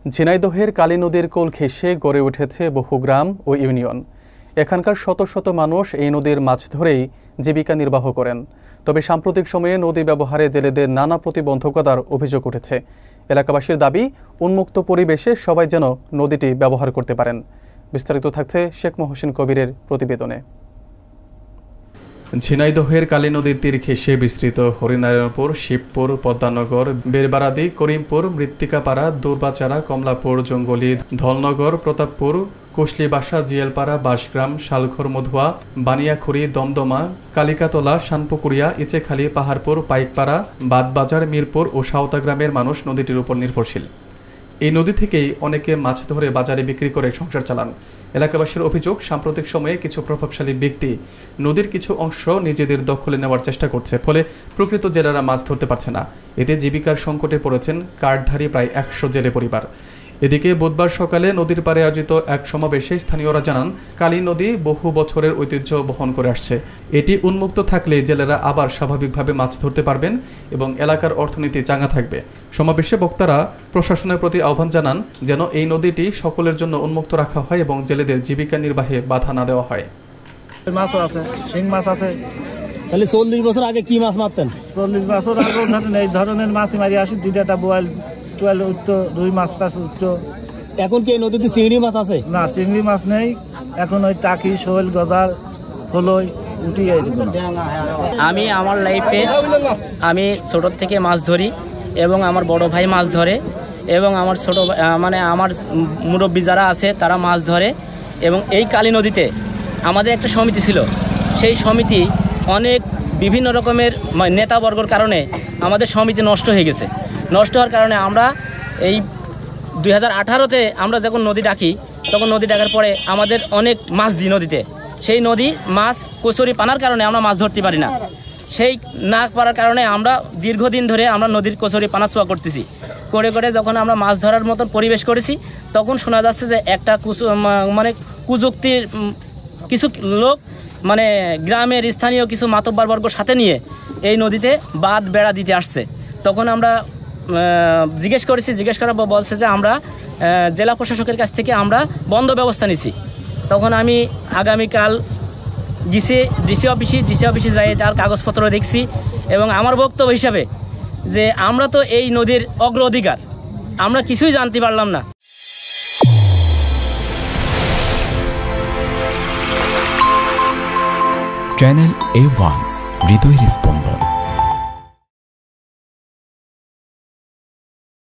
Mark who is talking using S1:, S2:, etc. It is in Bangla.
S1: ঝিনাইদহের কালী নদীর কোল ঘেঁষে গড়ে উঠেছে বহু গ্রাম ও ইউনিয়ন। এখানকার শত শত মানুষ এই নদীর মাছ ধরেই জীবিকা নির্বাহ করেন। তবে সাম্প্রতিক সময়ে নদী ব্যবহারে জেলেদের নানা প্রতিবন্ধকতার অভিযোগ উঠেছে। এলাকাবাসীর দাবি, উন্মুক্ত পরিবেশে সবাই যেন নদীটি ব্যবহার করতে পারেন। বিস্তারিত থাকছে শেখ মহসিন কবিরের প্রতিবেদনে। ঝিনাইদহের কালী নদীর তীর ঘেঁষে বিস্তৃত হরিনারায়ণপুর, শিবপুর, পদ্মানগর, বেরবারাদি, করিমপুর, মৃত্তিকাপাড়া, দুর্বাচারা, কমলাপুর, জঙ্গলি, ধলনগর, প্রতাপপুর, কুশলিবাসা, জিয়ালপাড়া, বাসগ্রাম, শালঘর, মধুয়া, বানিয়াখুরি, দমদমা, কালিকাতলা, শানপুকুরিয়া, ইচেখালী, পাহাড়পুর, পাইকপাড়া, বাদবাজার, মিরপুর ও সাঁওতা গ্রামের মানুষ নদীটির উপর নির্ভরশীল। এই নদী থেকেই অনেকে মাছ ধরে বাজারে বিক্রি করে সংসার চালান। এলাকাবাসীর অভিযোগ, সাম্প্রতিক সময়ে কিছু প্রভাবশালী ব্যক্তি নদীর কিছু অংশ নিজেদের দখলে নেওয়ার চেষ্টা করছে, ফলে প্রকৃত জেলেরা মাছ ধরতে পারছে না। এতে জীবিকার সংকটে পড়েছেন কার্ডধারী প্রায় 100 জেলে পরিবার। এদিকে বুধবার সকালে নদীর পাড়ে আয়োজিত এক সমাবেশে স্থানীয়রা জানান, কালী নদী বহু বছরের ঐতিহ্য বহন করে আসছে। এটি উন্মুক্ত থাকলে জেলেরা আবার স্বাভাবিকভাবে মাছ ধরতে পারবেন এবং এলাকার অর্থনীতি চাঙ্গা থাকবে। সমাবেশে বক্তারা প্রশাসনের প্রতি আহ্বান জানান যেন এই নদীটি সকলের জন্য উন্মুক্ত রাখা হয় এবং জেলেদের জীবিকা নির্বাহে বাধা না দেওয়া হয়।
S2: মাছও আছে, শিং মাছ আছে।
S3: তাহলে 40 বছর আগে কি মাছ মারতেন?
S2: 40 বছর আগে এই ধরনের মাছ মারি আসি, দুইটা বোয়াল উঠতো, রুই মাছ টাছ উঠতো।
S3: এখন কি এই নদীতে চিংড়ি মাছ আছে?
S2: না, চিংড়ি মাছ নেই এখন। ওই টাকি, শোল, গজার, ফলই উঠি।
S4: আমি আমার লাইফে আমি ছোট থেকে মাছ ধরি এবং আমার বড় ভাই মাছ ধরে এবং আমার ছোট আমার মুরব্বী যারা আছে তারা মাছ ধরে। এবং এই কালী নদীতে আমাদের একটা সমিতি ছিল। সেই সমিতি অনেক বিভিন্ন রকমের নেতাবর্গর কারণে আমাদের সমিতি নষ্ট হয়ে গেছে। নষ্ট হওয়ার কারণে আমরা এই 2018-তে আমরা যখন নদী ডাকি, তখন নদী ডাকার পরে আমাদের অনেক মাছ দিই নদীতে। সেই নদী মাছ কচুরি পানার কারণে আমরা মাছ ধরতে পারি না। সেই না পারার কারণে আমরা দীর্ঘদিন ধরে আমরা নদীর কচুরি পানা ছোঁয়া করতেছি। করে করে যখন আমরা মাছ ধরার মতন পরিবেশ করেছি, তখন শোনা যাচ্ছে যে একটা কুযুক্তির কিছু লোক গ্রামের স্থানীয় কিছু মাতব্বরবর্গ সাথে নিয়ে এই নদীতে বাঁধ বেড়া দিতে আসছে। তখন আমরা জিজ্ঞেস করার পর বলছে যে আমরা জেলা প্রশাসকের কাছ থেকে আমরা বন্ধ ব্যবস্থা নিছি। তখন আমি আগামীকাল ডিসি অফিসে যাই, তার কাগজপত্র দেখছি এবং আমার বক্তব্য হিসাবে যে আমরা তো এই নদীর অগ্রাধিকার, আমরা কিছুই জানতে পারলাম না।
S5: চ্যানেল A1 হৃদয়ের স্পন্দন।